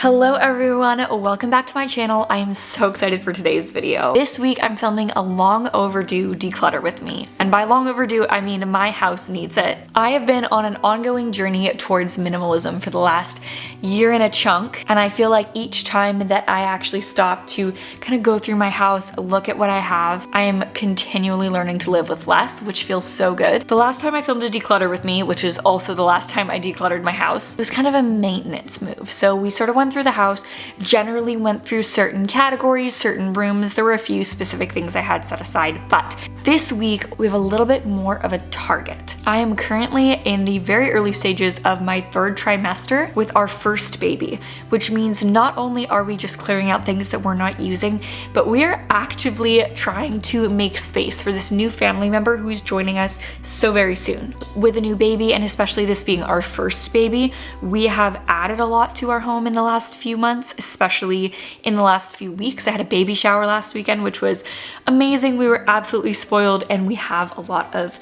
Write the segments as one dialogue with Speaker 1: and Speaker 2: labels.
Speaker 1: Hello everyone, welcome back to my channel. I am so excited for today's video. This week I'm filming a long overdue declutter with me. And by long overdue, I mean my house needs it. I have been on an ongoing journey towards minimalism for the last year and a chunk, and I feel like each time that I actually stop to kind of go through my house, look at what I have, I am continually learning to live with less, which feels so good. The last time I filmed a declutter with me, which is also the last time I decluttered my house, it was kind of a maintenance move. So we sort of went through the house, generally went through certain categories, certain rooms. There were a few specific things I had set aside, but this week we have a little bit more of a target. I am currently in the very early stages of my third trimester with our first baby, which means not only are we just clearing out things that we're not using, but we are actively trying to make space for this new family member who is joining us so very soon. With a new baby, and especially this being our first baby, we have added a lot to our home in the last few months, especially in the last few weeks. I had a baby shower last weekend, which was amazing. We were absolutely spoiled, and we have a lot of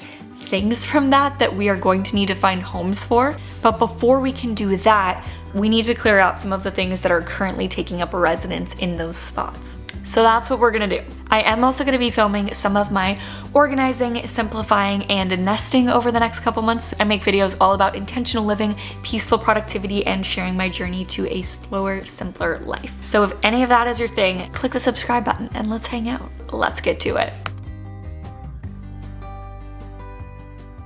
Speaker 1: things from that we are going to need to find homes for. But before we can do that, we need to clear out some of the things that are currently taking up a residence in those spots. So that's what we're gonna do. I am also gonna be filming some of my organizing, simplifying, and nesting over the next couple months. I make videos all about intentional living, peaceful productivity, and sharing my journey to a slower, simpler life. So if any of that is your thing, click the subscribe button and let's hang out. Let's get to it.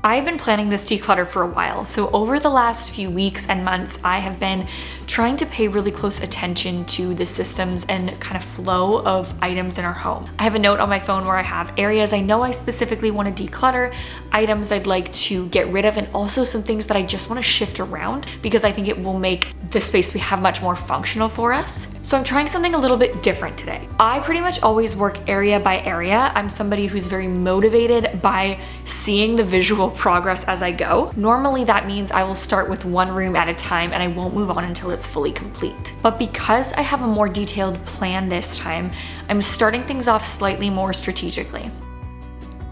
Speaker 1: I've been planning this declutter for a while, so over the last few weeks and months, I have been trying to pay really close attention to the systems and kind of flow of items in our home. I have a note on my phone where I have areas I know I specifically want to declutter, items I'd like to get rid of, and also some things that I just want to shift around because I think it will make the space we have much more functional for us. So I'm trying something a little bit different today. I pretty much always work area by area. I'm somebody who's very motivated by seeing the visual progress as I go. Normally that means I will start with one room at a time and I won't move on until it's fully complete. But because I have a more detailed plan this time, I'm starting things off slightly more strategically.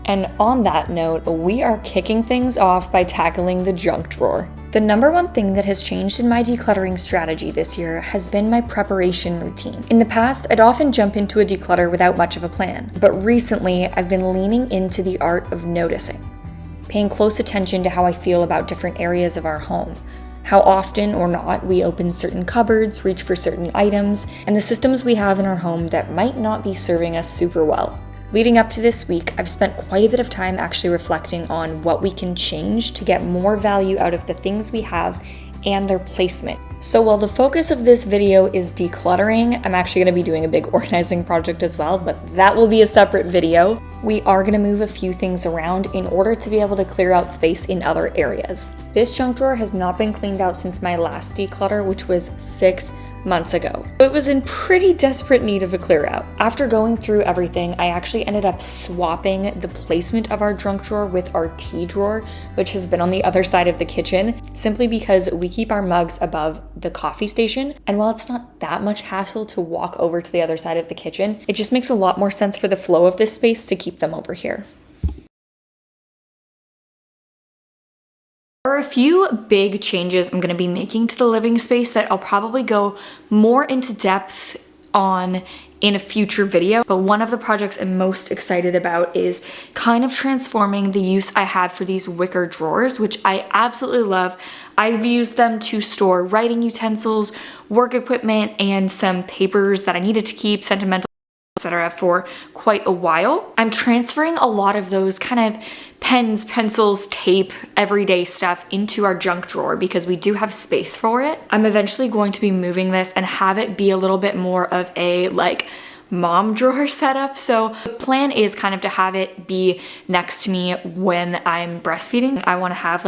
Speaker 1: And on that note, we are kicking things off by tackling the junk drawer. The number one thing that has changed in my decluttering strategy this year has been my preparation routine. In the past, I'd often jump into a declutter without much of a plan, but recently I've been leaning into the art of noticing, paying close attention to how I feel about different areas of our home, how often or not we open certain cupboards, reach for certain items, and the systems we have in our home that might not be serving us super well. Leading up to this week, I've spent quite a bit of time actually reflecting on what we can change to get more value out of the things we have and their placement. So while the focus of this video is decluttering, I'm actually going to be doing a big organizing project as well, but that will be a separate video. We are going to move a few things around in order to be able to clear out space in other areas. This junk drawer has not been cleaned out since my last declutter, which was 6 months ago. It was in pretty desperate need of a clear out. After going through everything, I actually ended up swapping the placement of our junk drawer with our tea drawer, which has been on the other side of the kitchen, simply because we keep our mugs above the coffee station. And while it's not that much hassle to walk over to the other side of the kitchen, it just makes a lot more sense for the flow of this space to keep them over here. There are a few big changes I'm going to be making to the living space that I'll probably go more into depth on in a future video, but one of the projects I'm most excited about is kind of transforming the use I had for these wicker drawers, which I absolutely love. I've used them to store writing utensils, work equipment, and some papers that I needed to keep, sentimental, etc. for quite a while. I'm transferring a lot of those kind of pens, pencils, tape, everyday stuff into our junk drawer because we do have space for it. I'm eventually going to be moving this and have it be a little bit more of a mom drawer setup. So the plan is kind of to have it be next to me when I'm breastfeeding. I want to have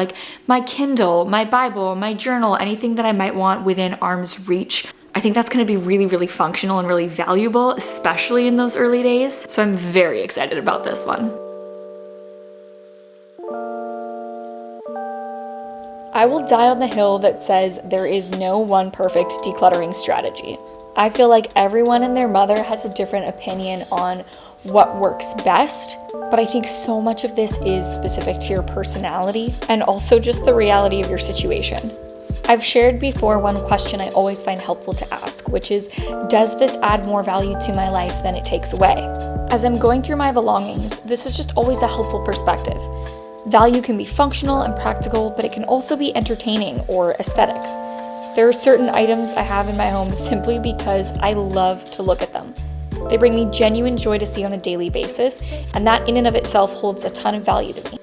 Speaker 1: my Kindle, my Bible, my journal, anything that I might want within arm's reach. I think that's going to be really, really functional and really valuable, especially in those early days. So I'm very excited about this one. I will die on the hill that says there is no one perfect decluttering strategy. I feel like everyone and their mother has a different opinion on what works best, but I think so much of this is specific to your personality and also just the reality of your situation. I've shared before one question I always find helpful to ask, which is, does this add more value to my life than it takes away? As I'm going through my belongings, this is just always a helpful perspective. Value can be functional and practical, but it can also be entertaining or aesthetics. There are certain items I have in my home simply because I love to look at them. They bring me genuine joy to see on a daily basis, and that in and of itself holds a ton of value to me.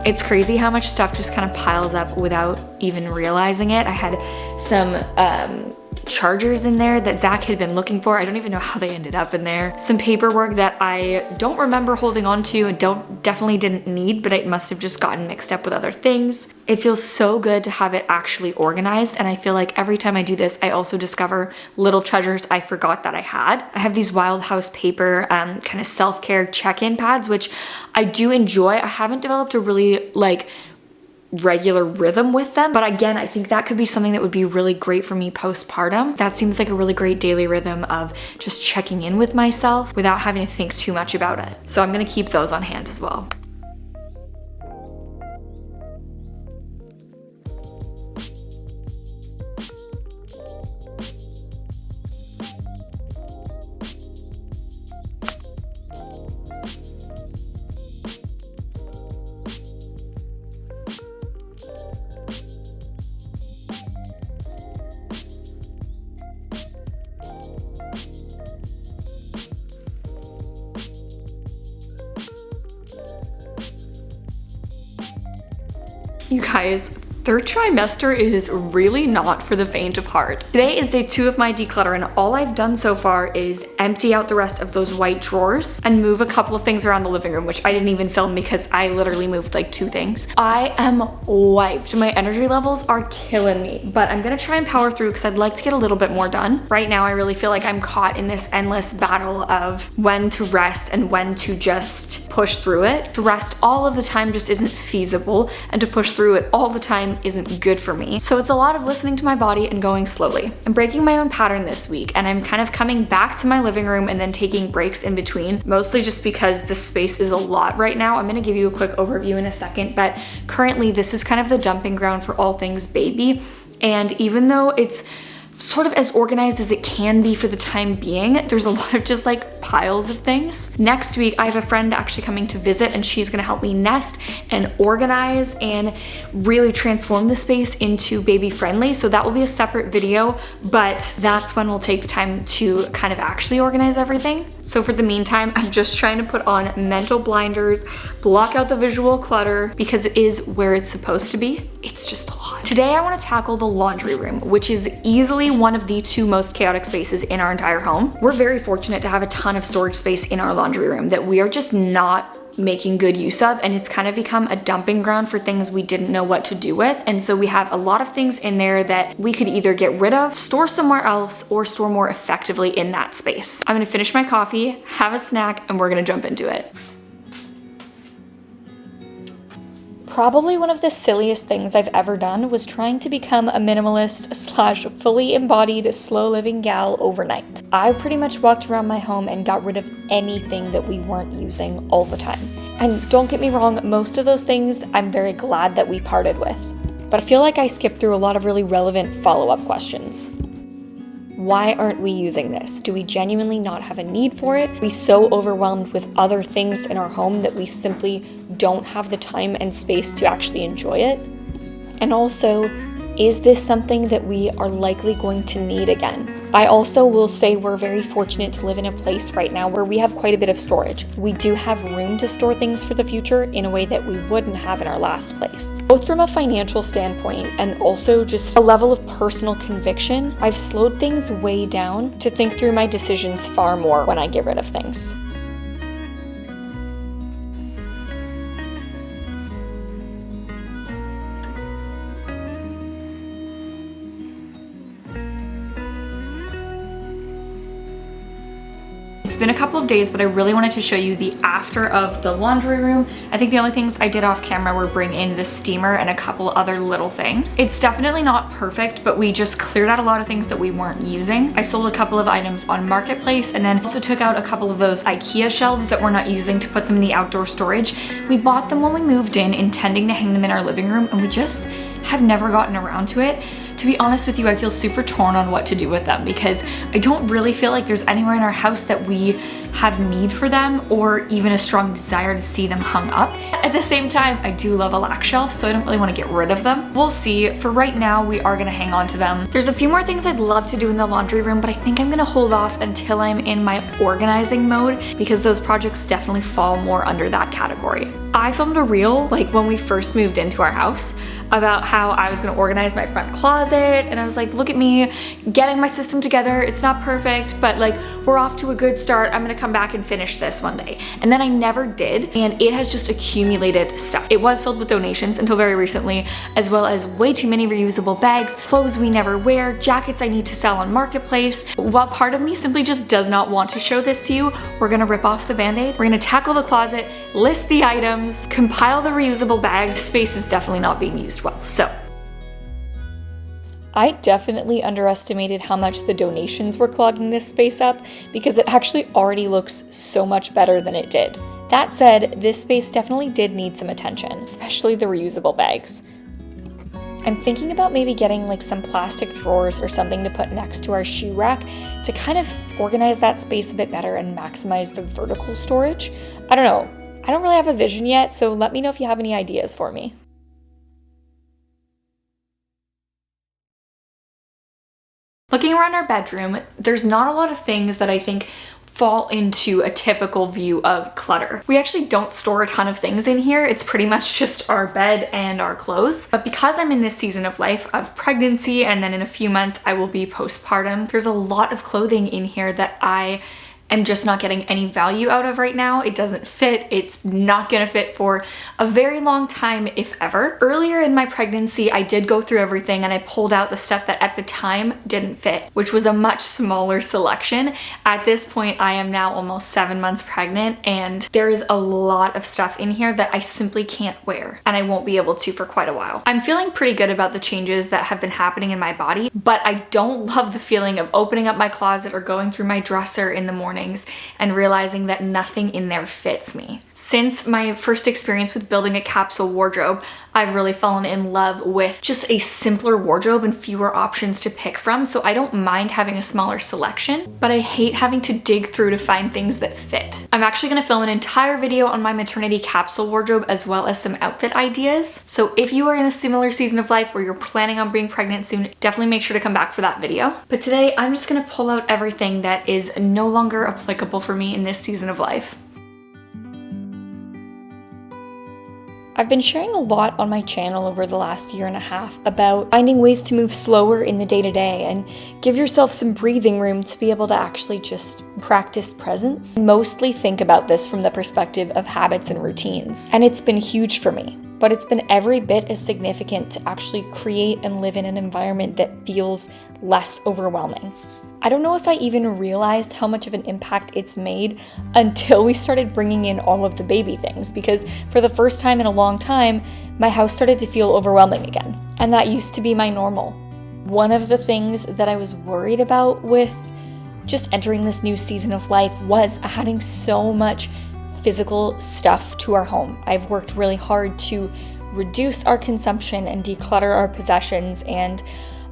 Speaker 1: It's crazy how much stuff just kind of piles up without even realizing it. I had some chargers in there that Zach had been looking for. I don't even know how they ended up in there. Some paperwork that I don't remember holding on to and definitely didn't need, but it must have just gotten mixed up with other things. It feels so good to have it actually organized, and I feel like every time I do this, I also discover little treasures I forgot that I had. I have these Wild House paper kind of self-care check-in pads, which I do enjoy. I haven't developed a really regular rhythm with them, but again, I think that could be something that would be really great for me postpartum. That seems like a really great daily rhythm of just checking in with myself without having to think too much about it. So I'm gonna keep those on hand as well. You guys, third trimester is really not for the faint of heart. Today is day 2 of my declutter, and all I've done so far is empty out the rest of those white drawers and move a couple of things around the living room, which I didn't even film because I literally moved like 2 things. I am wiped. My energy levels are killing me, but I'm gonna try and power through because I'd like to get a little bit more done. Right now, I really feel like I'm caught in this endless battle of when to rest and when to just push through it. To rest all of the time just isn't feasible, and to push through it all the time isn't good for me. So it's a lot of listening to my body and going slowly. I'm breaking my own pattern this week, and I'm kind of coming back to my living room and then taking breaks in between, mostly just because the space is a lot right now. I'm gonna give you a quick overview in a second, but currently this is kind of the dumping ground for all things baby. And even though it's sort of as organized as it can be for the time being, there's a lot of just like piles of things. Next week, I have a friend actually coming to visit, and she's gonna help me nest and organize and really transform the space into baby friendly. So that will be a separate video, but that's when we'll take the time to kind of actually organize everything. So for the meantime, I'm just trying to put on mental blinders, block out the visual clutter because it is where it's supposed to be. It's just a lot. Today, I wanna tackle the laundry room, which is easily one of the 2 most chaotic spaces in our entire home. We're very fortunate to have a ton of storage space in our laundry room that we are just not making good use of, and it's kind of become a dumping ground for things we didn't know what to do with. And so we have a lot of things in there that we could either get rid of, store somewhere else, or store more effectively in that space. I'm gonna finish my coffee, have a snack, and we're gonna jump into it. Probably one of the silliest things I've ever done was trying to become a minimalist / fully embodied slow living gal overnight. I pretty much walked around my home and got rid of anything that we weren't using all the time. And don't get me wrong, most of those things I'm very glad that we parted with. But I feel like I skipped through a lot of really relevant follow-up questions. Why aren't we using this? Do we genuinely not have a need for it? Are we so overwhelmed with other things in our home that we simply don't have the time and space to actually enjoy it? And also, is this something that we are likely going to need again? I also will say we're very fortunate to live in a place right now where we have quite a bit of storage. We do have room to store things for the future in a way that we wouldn't have in our last place. Both from a financial standpoint and also just a level of personal conviction, I've slowed things way down to think through my decisions far more when I get rid of things. It's been a couple of days, but I really wanted to show you the after of the laundry room. I think the only things I did off camera were bring in the steamer and a couple other little things. It's definitely not perfect, but we just cleared out a lot of things that we weren't using. I sold a couple of items on Marketplace, and then also took out a couple of those IKEA shelves that we're not using to put them in the outdoor storage. We bought them when we moved in, intending to hang them in our living room, and we just have never gotten around to it. To be honest with you, I feel super torn on what to do with them because I don't really feel like there's anywhere in our house that we have need for them or even a strong desire to see them hung up. At the same time, I do love a lack shelf, so I don't really want to get rid of them. We'll see. For right now, we are going to hang on to them. There's a few more things I'd love to do in the laundry room, but I think I'm going to hold off until I'm in my organizing mode because those projects definitely fall more under that category. I filmed a reel like when we first moved into our house about how I was gonna organize my front closet, and I was like, look at me getting my system together. It's not perfect, but like we're off to a good start. I'm gonna come back and finish this one day. And then I never did, and it has just accumulated stuff. It was filled with donations until very recently, as well as way too many reusable bags, clothes we never wear, jackets I need to sell on Marketplace. While part of me simply just does not want to show this to you, we're gonna rip off the band-aid, we're gonna tackle the closet, list the items, compile the reusable bags. Space is definitely not being used well, so. I definitely underestimated how much the donations were clogging this space up because it actually already looks so much better than it did. That said, this space definitely did need some attention, especially the reusable bags. I'm thinking about maybe getting like some plastic drawers or something to put next to our shoe rack to kind of organize that space a bit better and maximize the vertical storage. I don't know. I don't really have a vision yet, so let me know if you have any ideas for me. Looking around our bedroom, there's not a lot of things that I think fall into a typical view of clutter. We actually don't store a ton of things in here. It's pretty much just our bed and our clothes. But because I'm in this season of life of pregnancy and then in a few months I will be postpartum, there's a lot of clothing in here that I am just not getting any value out of right now. It doesn't fit. It's not gonna fit for a very long time, if ever. Earlier in my pregnancy, I did go through everything and I pulled out the stuff that at the time didn't fit, which was a much smaller selection. At this point, I am now almost 7 months pregnant and there is a lot of stuff in here that I simply can't wear and I won't be able to for quite a while. I'm feeling pretty good about the changes that have been happening in my body, but I don't love the feeling of opening up my closet or going through my dresser in the morning and realizing that nothing in there fits me. Since my first experience with building a capsule wardrobe, I've really fallen in love with just a simpler wardrobe and fewer options to pick from, so I don't mind having a smaller selection, but I hate having to dig through to find things that fit. I'm actually gonna film an entire video on my maternity capsule wardrobe as well as some outfit ideas, so if you are in a similar season of life where you're planning on being pregnant soon, definitely make sure to come back for that video. But today, I'm just gonna pull out everything that is no longer applicable for me in this season of life. I've been sharing a lot on my channel over the last year and a half about finding ways to move slower in the day-to-day and give yourself some breathing room to be able to actually just practice presence. Mostly think about this from the perspective of habits and routines. And it's been huge for me, but it's been every bit as significant to actually create and live in an environment that feels less overwhelming. I don't know if I even realized how much of an impact it's made until we started bringing in all of the baby things, because for the first time in a long time, my house started to feel overwhelming again. And that used to be my normal. One of the things that I was worried about with just entering this new season of life was adding so much physical stuff to our home. I've worked really hard to reduce our consumption and declutter our possessions, and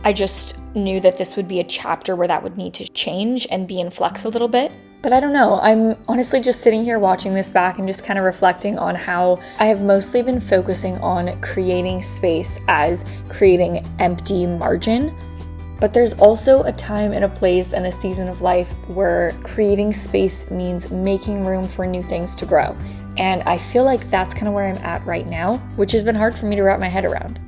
Speaker 1: I just knew that this would be a chapter where that would need to change and be in flux a little bit. But I don't know, I'm honestly just sitting here watching this back and just kind of reflecting on how I have mostly been focusing on creating space as creating empty margin. But there's also a time and a place and a season of life where creating space means making room for new things to grow. And I feel like that's kind of where I'm at right now, which has been hard for me to wrap my head around.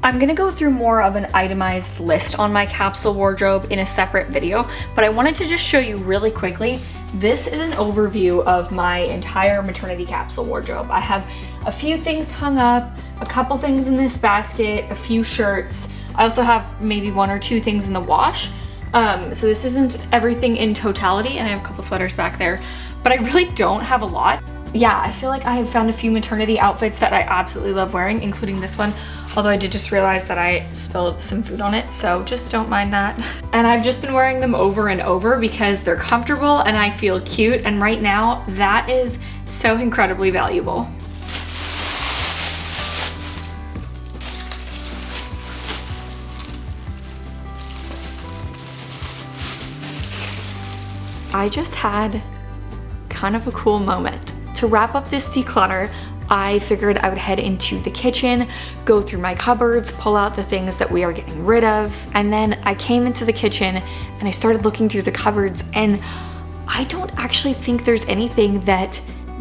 Speaker 1: I'm gonna go through more of an itemized list on my capsule wardrobe in a separate video, but I wanted to just show you really quickly. This is an overview of my entire maternity capsule wardrobe. I have a few things hung up, a couple things in this basket, a few shirts. I also have maybe 1 or 2 things in the wash. So this isn't everything in totality, and I have a couple sweaters back there, but I really don't have a lot. yeah, I feel like I have found a few maternity outfits that I absolutely love wearing, including this one. Although I did just realize that I spilled some food on it, so just don't mind that. And I've just been wearing them over and over because they're comfortable and I feel cute. And right now, that is so incredibly valuable. I just had kind of a cool moment. To wrap up this declutter, I figured I would head into the kitchen, go through my cupboards, pull out the things that we are getting rid of. And then I came into the kitchen and I started looking through the cupboards, and I don't actually think there's anything that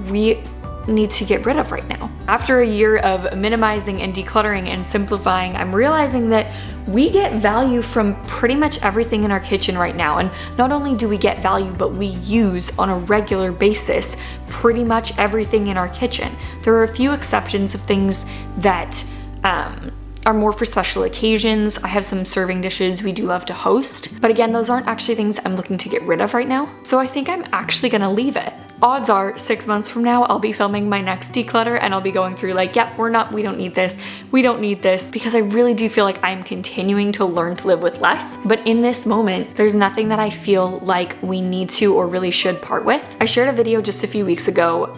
Speaker 1: we need to get rid of right now. After a year of minimizing and decluttering and simplifying, I'm realizing that we get value from pretty much everything in our kitchen right now. And not only do we get value, but we use on a regular basis pretty much everything in our kitchen. There are a few exceptions of things that are more for special occasions. I have some serving dishes we do love to host, but again, those aren't actually things I'm looking to get rid of right now. So I think I'm actually gonna leave it. Odds are 6 months from now, I'll be filming my next declutter and I'll be going through like, yep, we don't need this, we don't need this, because I really do feel like I'm continuing to learn to live with less. But in this moment, there's nothing that I feel like we need to or really should part with. I shared a video just a few weeks ago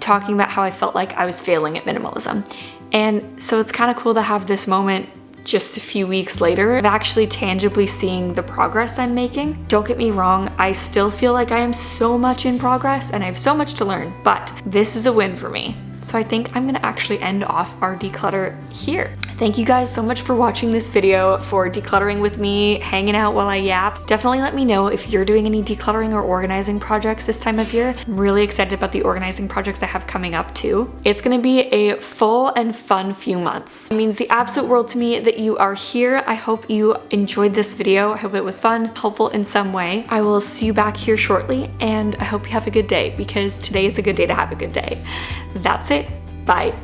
Speaker 1: talking about how I felt like I was failing at minimalism. And so it's kind of cool to have this moment just a few weeks later of actually tangibly seeing the progress I'm making. Don't get me wrong, I still feel like I am so much in progress and I have so much to learn, but this is a win for me. So I think I'm gonna actually end off our declutter here. Thank you guys so much for watching this video, for decluttering with me, hanging out while I yap. Definitely let me know if you're doing any decluttering or organizing projects this time of year. I'm really excited about the organizing projects I have coming up too. It's gonna be a full and fun few months. It means the absolute world to me that you are here. I hope you enjoyed this video. I hope it was fun, helpful in some way. I will see you back here shortly, and I hope you have a good day, because today is a good day to have a good day. That's it. Bye.